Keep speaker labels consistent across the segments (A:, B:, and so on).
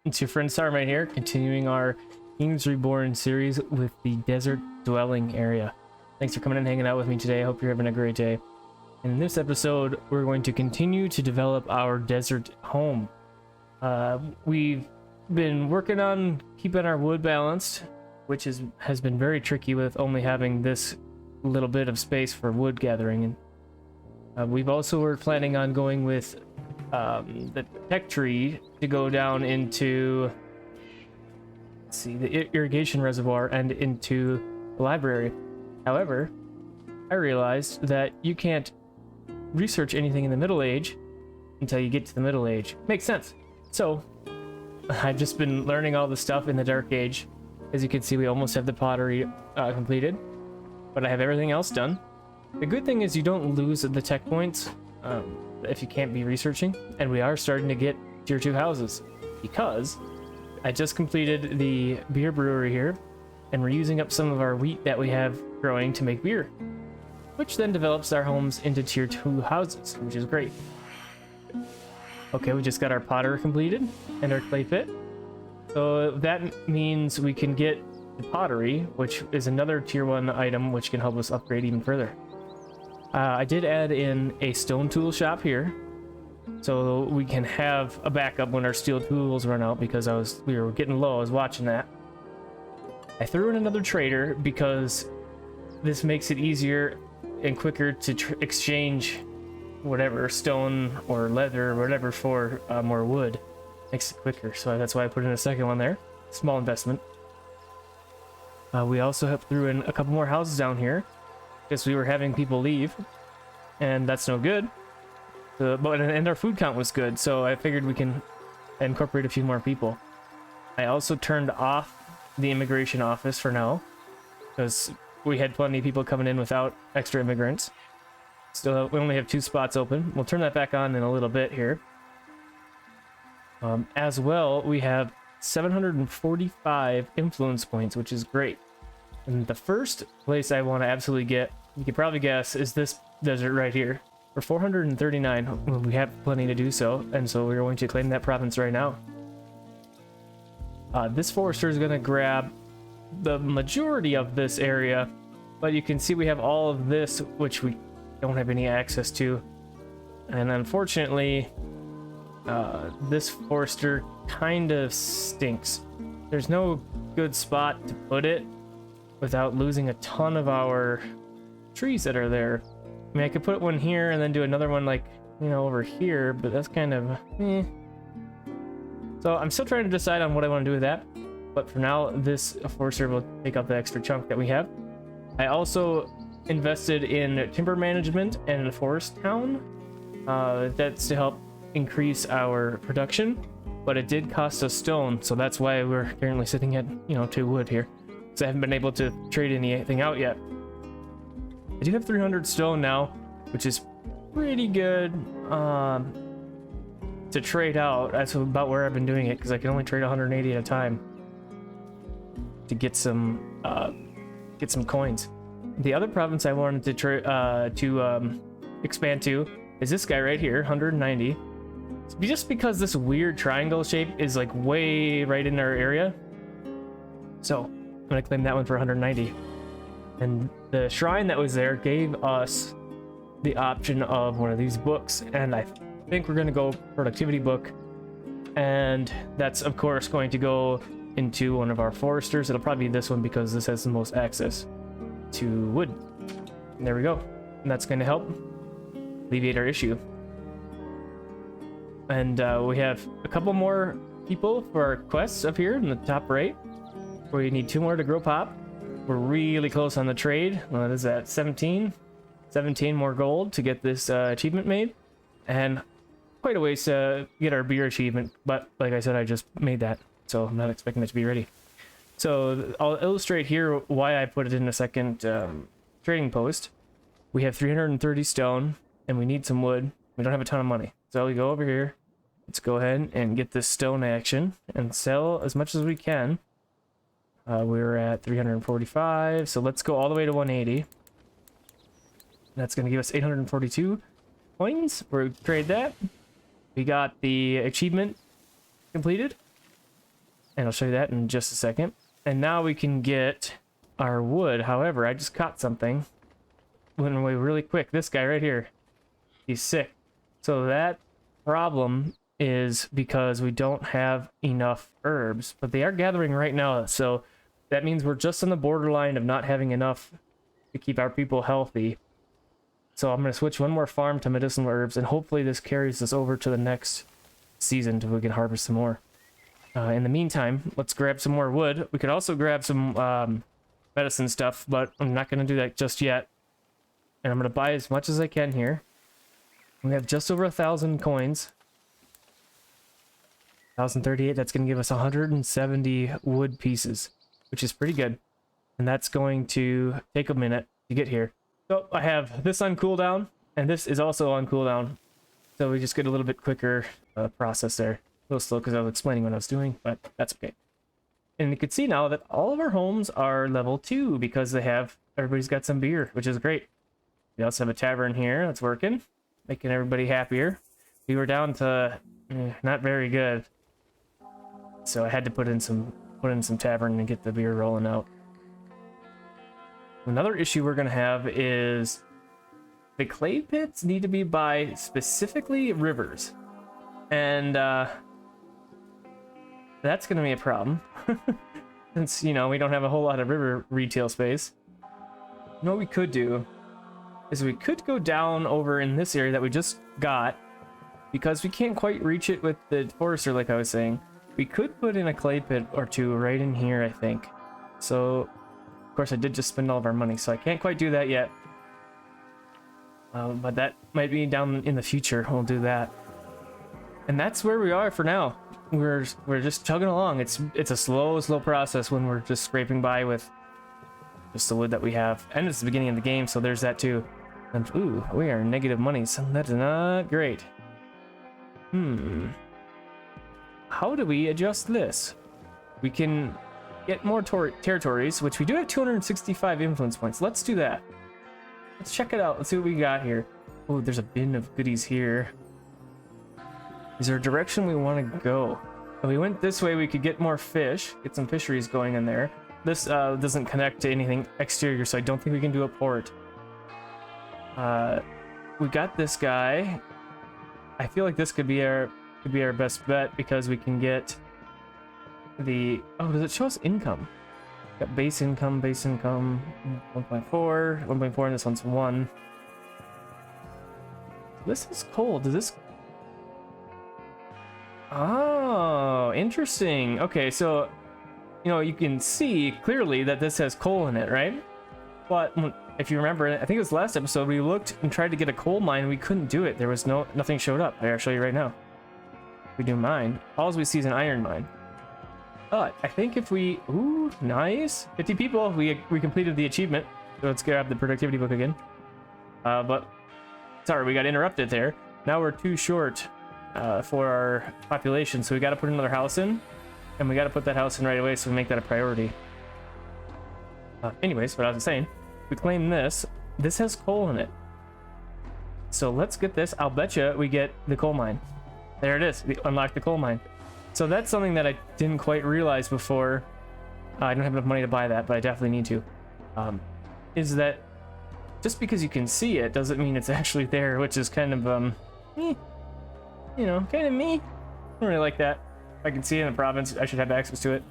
A: It's your friend Sarm right here, continuing our Kings Reborn series with the desert dwelling area. Thanks for coming and hanging out with me today. I hope you're having a great day. In this episode, we're going to continue to develop our desert home. We've been working on keeping our wood balanced, which has been very tricky with only having this little bit of space for wood gathering. And we've also were planning on going with the tech tree to go down into, let's see, the irrigation reservoir and into the library. However, I realized that you can't research anything in the Middle Age until you get to the Middle Age. Makes sense. So I've just been learning all the stuff in the Dark Age. As you can see, we almost have the pottery completed, but I have everything else done. The good thing is you don't lose the tech points if you can't be researching, and we are starting to get tier 2 houses because I just completed the beer brewery here, and we're using up some of our wheat that we have growing to make beer, which then develops our homes into tier 2 houses, which is great. Okay, we just got our potter completed and our clay pit, so that means we can get the pottery, which is another tier 1 item which can help us upgrade even further. I did add in a stone tool shop here, so we can have a backup when our steel tools run out, because we were getting low. I was watching that. I threw in another trader because this makes it easier and quicker to exchange whatever, stone or leather or whatever, for more wood. Makes it quicker, so that's why I put in a second one there. Small investment. We also threw in a couple more houses down here because we were having people leave, and that's no good. And our food count was good, so I figured we can incorporate a few more people. I also turned off the immigration office for now because we had plenty of people coming in without extra immigrants. Still, we only have 2 spots open. We'll turn that back on in a little bit here. As well, we have 745 influence points, which is great. And the first place I want to absolutely get, you can probably guess, is this desert right here. For 439, we have plenty to do so, and so we're going to claim that province right now. This forester is going to grab the majority of this area, but you can see we have all of this, which we don't have any access to. And unfortunately, this forester kind of stinks. There's no good spot to put it without losing a ton of our trees that are there. I mean, I could put one here and then do another one, like, you know, over here, but that's kind of So I'm still trying to decide on what I want to do with that, but for now, this forester will take up the extra chunk that we have. I also invested in timber management and a forest town. That's to help increase our production, but it did cost us stone, so that's why we're currently sitting at, 2 wood here. So I haven't been able to trade anything out yet. I do have 300 stone now, which is pretty good to trade out. That's about where I've been doing it, because I can only trade 180 at a time to get some coins. The other province I wanted to expand to is this guy right here, 190. Just because this weird triangle shape is like way right in our area, so I'm gonna claim that one for 190. And the shrine that was there gave us the option of one of these books, and I think we're gonna go productivity book, and that's of course going to go into one of our foresters. It'll probably be this one because this has the most access to wood. And there we go, and that's going to help alleviate our issue. And we have a couple more people for our quests up here in the top right, where you need 2 more to grow pop. We're really close on the trade. What is that? 17 more gold to get this achievement made, and quite a ways to get our beer achievement, but like I said, I just made that, so I'm not expecting it to be ready. So I'll illustrate here why I put it in a second trading post. We have 330 stone, and we need some wood. We don't have a ton of money, so we go over here. Let's go ahead and get this stone action and sell as much as we can. We're at 345, so let's go all the way to 180. That's going to give us 842 coins. We'll trade that. We got the achievement completed. and I'll show you that in just a second. And now we can get our wood. However, I just caught something. Went away really quick. This guy right here, he's sick. So that problem is because we don't have enough herbs, but they are gathering right now. So that means we're just on the borderline of not having enough to keep our people healthy. So I'm going to switch one more farm to medicinal herbs, and hopefully this carries us over to the next season until we can harvest some more. In the meantime, let's grab some more wood. We could also grab some medicine stuff, but I'm not going to do that just yet. And I'm going to buy as much as I can here. We have just over 1,000 coins. 1,038, that's going to give us 170 wood pieces, which is pretty good. And that's going to take a minute to get here. So I have this on cooldown, and this is also on cooldown. So we just get a little bit quicker process there. A little slow because I was explaining what I was doing, but that's okay. And you can see now that all of our homes are level 2 because everybody's got some beer, which is great. We also have a tavern here that's working, making everybody happier. We were down to not very good, so I had to put in some tavern and get the beer rolling out. Another issue we're gonna have is the clay pits need to be by specifically rivers, and that's gonna be a problem since we don't have a whole lot of river retail space. What we could do is we could go down over in this area that we just got, because we can't quite reach it with the forester like I was saying. We could put in a clay pit or two right in here, I think. So of course I did just spend all of our money, so I can't quite do that yet, but that might be down in the future. We'll do that. And that's where we are for now. We're just chugging along. It's a slow process when we're just scraping by with just the wood that we have, and it's the beginning of the game, so there's that too. And ooh, we are negative money, so that's not great. How do we adjust this? We can get more territories, which we do have 265 influence points. Let's do that. Let's check it out. Let's see what we got here. Oh, there's a bin of goodies here. Is there a direction we want to go? If we went this way, we could get more fish, get some fisheries going in there. This doesn't connect to anything exterior, so I don't think we can do a port. We got this guy. I feel like this could be our best bet because we can get the... Oh, does it show us income? Got base income, 1.4, 1.4, and this one's 1. This is coal. Does this... Oh, interesting. Okay, so, you can see clearly that this has coal in it, right? But if you remember, I think it was last episode, we looked and tried to get a coal mine. We couldn't do it. There was nothing showed up. I'll show you right now. If we do mine, all we see is an iron mine. But I think if we... Ooh, nice. 50 people. We completed the achievement. So let's grab the productivity book again. But, sorry, we got interrupted there. Now we're too short for our population, so we got to put another house in, and we got to put that house in right away, so we make that a priority. Anyways, what I was saying, we claim this. This has coal in it, so let's get this. I'll bet you we get the coal mine. There it is. We unlocked the coal mine. So that's something that I didn't quite realize before. I don't have enough money to buy that, but I definitely need to. Is that just because you can see it doesn't mean it's actually there, which is kind of kind of me. I don't really like that. If I can see it in the province, I should have access to it.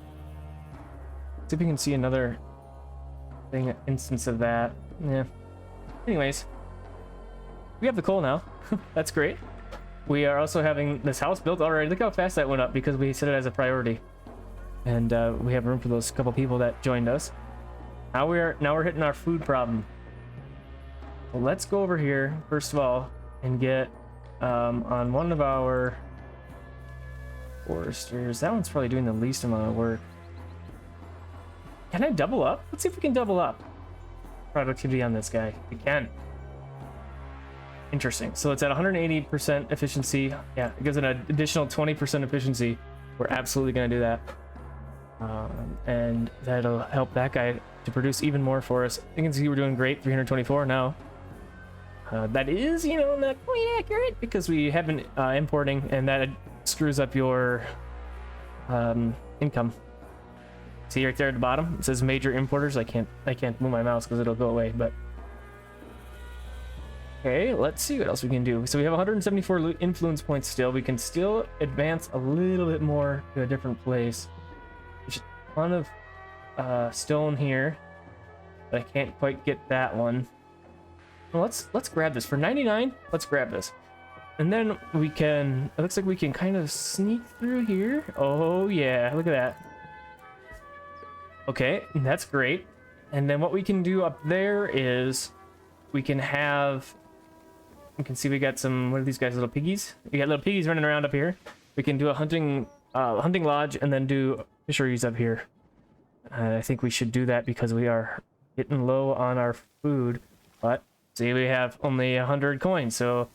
A: See if we can see another instance of that. Yeah. Anyways, we have the coal now. That's great. We are also having this house built already. Look how fast that went up because we set it as a priority. And we have room for those couple people that joined us. Now we're hitting our food problem. Well, let's go over here first of all and get on one of our foresters. That one's probably doing the least amount of work. Can I double up? Let's see if we can double up productivity on this guy. We can. Interesting. So it's at 180% efficiency. Yeah, it gives it an additional 20% efficiency. We're absolutely going to do that. And that'll help that guy to produce even more for us. You can see we're doing great, 324 now. That is, not quite accurate because we have been importing, and that screws up your income. See right there at the bottom, it says major importers. I can't move my mouse because it'll go away, but okay, let's see what else we can do. So we have 174 influence points still. We can still advance a little bit more to a different place. There's a ton of stone here, but I can't quite get that one. Well, let's grab this for 99. Let's grab this, and then we can. It looks like we can kind of sneak through here. Oh yeah, look at that. Okay, that's great. And then what we can do up there is we can have. You can see we got some. What are these guys? Little piggies. We got little piggies running around up here. We can do a hunting lodge and then do fisheries up here. I think we should do that because we are getting low on our food. But see, we have only 100 coins. So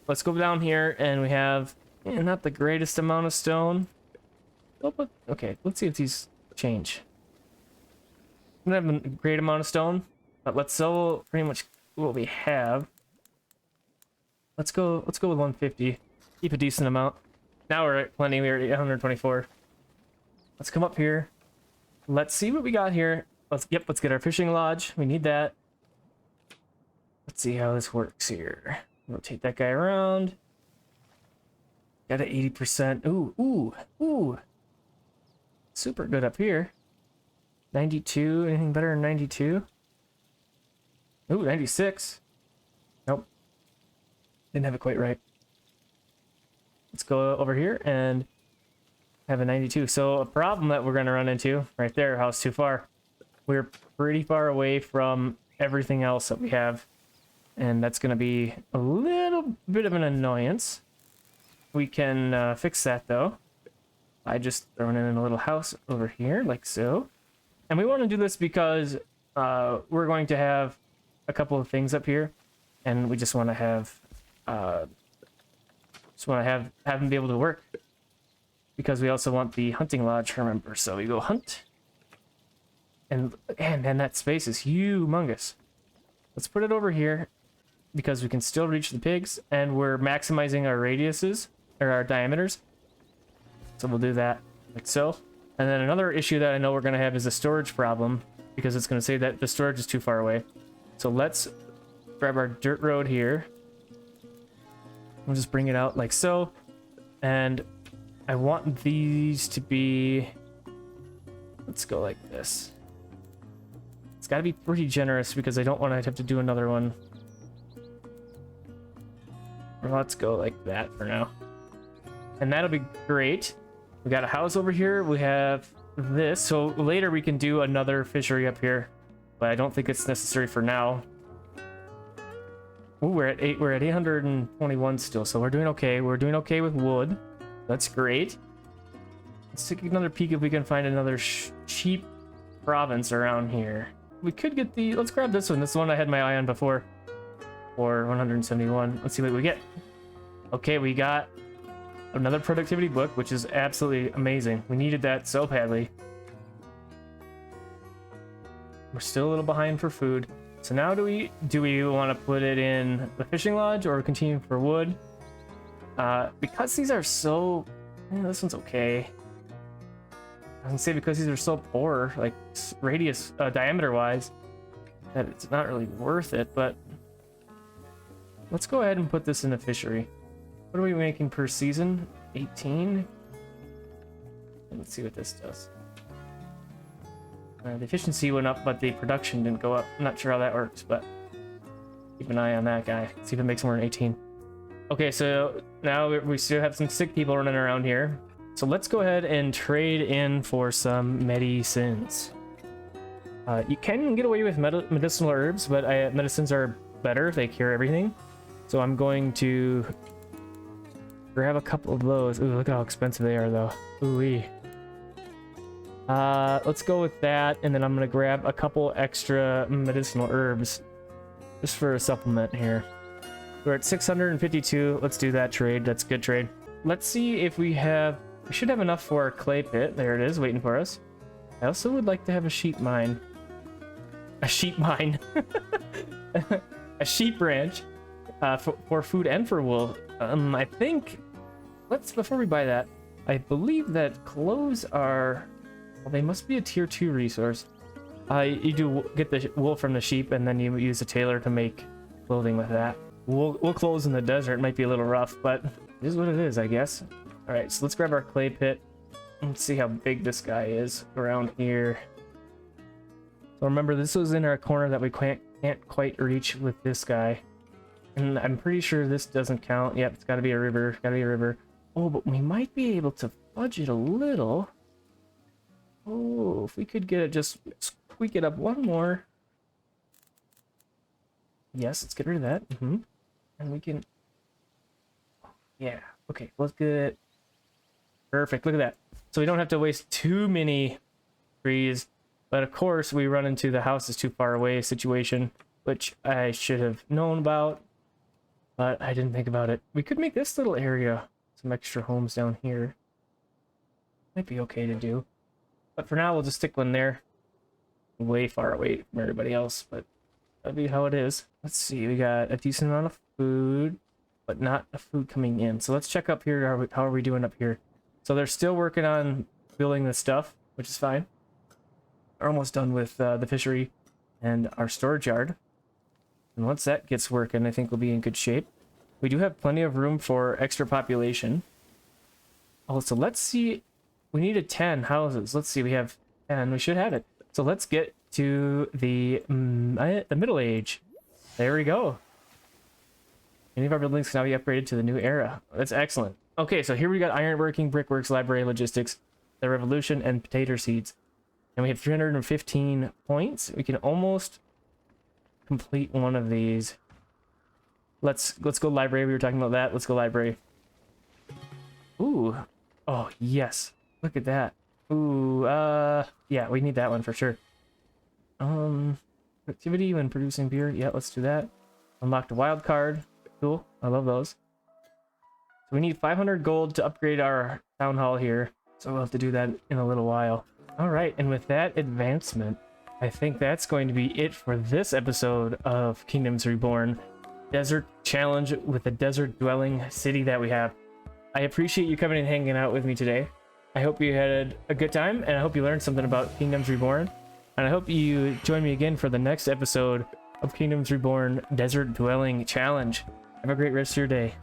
A: let's go down here, and we have not the greatest amount of stone. Oh, but okay, let's see if these change. We don't have a great amount of stone, but let's sell pretty much what we have. Let's go with 150. Keep a decent amount. Now we're at plenty. We're at 124. Let's come up here. Let's see what we got here. Let's get our fishing lodge. We need that. Let's see how this works here. Rotate that guy around. Got an 80%. Ooh. Super good up here. 92. Anything better than 92? Ooh, 96. Nope. Didn't have it quite right. Let's go over here and have a 92. So a problem that we're going to run into right there, house too far. We're pretty far away from everything else that we have. And that's going to be a little bit of an annoyance. We can fix that though. I just thrown in a little house over here like so. And we want to do this because we're going to have a couple of things up here, and we just want to have have them be able to work, because we also want the hunting lodge, remember. So we go hunt, and man, that space is humongous. Let's put it over here because we can still reach the pigs, and we're maximizing our radiuses or our diameters. So we'll do that like so. And then another issue that I know we're going to have is a storage problem, because it's going to say that the storage is too far away. So let's grab our dirt road here. We'll just bring it out like so. And I want these to be... Let's go like this. It's got to be pretty generous because I don't want to have to do another one. Or let's go like that for now. And that'll be great. We got a house over here. We have this. So later we can do another fishery up here, but I don't think it's necessary for now. Ooh, we're at 821 still, so we're doing okay. We're doing okay with wood. That's great. Let's take another peek if we can find another cheap province around here. We could get the... Let's grab this one. This is the one I had my eye on before. For 171. Let's see what we get. Okay, we got another productivity book, which is absolutely amazing. We needed that so badly. We're still a little behind for food. So now do we want to put it in the fishing lodge or continue for wood? Because these are so... this one's okay. I can say because these are so poor, like radius, diameter wise, that it's not really worth it, but let's go ahead and put this in a fishery. What are we making per season? 18? Let's see what this does. The efficiency went up, but the production didn't go up. I'm not sure how that works, but keep an eye on that guy. See if it makes more than 18. Okay, so now we still have some sick people running around here. So let's go ahead and trade in for some medicines. You can get away with medicinal herbs, but medicines are better. They cure everything. So I'm going to grab a couple of those. Ooh, look at how expensive they are, though. Ooh-wee. Let's go with that, and then I'm gonna grab a couple extra medicinal herbs just for a supplement here. We're at 652. Let's do that trade. That's a good trade. Let's see if we should have enough for our clay pit. There it is, waiting for us. I also would like to have a sheep mine. A sheep mine. A sheep ranch for food and for wool. I think before we buy that, I believe that clothes are, well, they must be a tier 2 resource. You do get the wool from the sheep, and then you use a tailor to make clothing with that. Wool clothes in the desert might be a little rough, but it is what it is, I guess. All right, so let's grab our clay pit. Let's see how big this guy is around here. So remember, this was in our corner that we can't quite reach with this guy. And I'm pretty sure this doesn't count. Yep, it's gotta be a river, gotta be a river. Oh, but we might be able to fudge it a little. Oh, if we could get it, just squeak it up one more. Yes, let's get rid of that. And we can, yeah, okay, let's get it. Perfect, look at that. So we don't have to waste too many trees, but of course we run into the house is too far away situation, which I should have known about, but I didn't think about it. We could make this little area some extra homes down here. Might be okay to do, but for now we'll just stick one there, way far away from everybody else, but that'll be how it is. Let's see, we got a decent amount of food, but not a food coming in. So let's check up here. How are we doing up here? So they're still working on building this stuff, which is fine. We're almost done with the fishery and our storage yard. And once that gets working, I think we'll be in good shape. We do have plenty of room for extra population. Oh, so let's see. We needed 10 houses. Let's see, we have 10. We should have it. So let's get to the Middle Age. There we go. Any of our buildings can now be upgraded to the new era. That's excellent. Okay, so here we got ironworking, brickworks, library, logistics, the revolution, and potato seeds. And we have 315 points. We can almost complete one of these. Let's go library. We were talking about that. Let's go library. Ooh. Oh, yes. Look at that. Ooh, yeah, we need that one for sure. Activity when producing beer. Yeah, let's do that. Unlocked a wild card. Cool. I love those. So we need 500 gold to upgrade our town hall here. So we'll have to do that in a little while. All right, and with that advancement, I think that's going to be it for this episode of Kingdoms Reborn. Desert challenge with the desert dwelling city that we have. I appreciate you coming and hanging out with me today. I hope you had a good time, and I hope you learned something about Kingdoms Reborn. And I hope you join me again for the next episode of Kingdoms Reborn Desert Dwelling Challenge. Have a great rest of your day.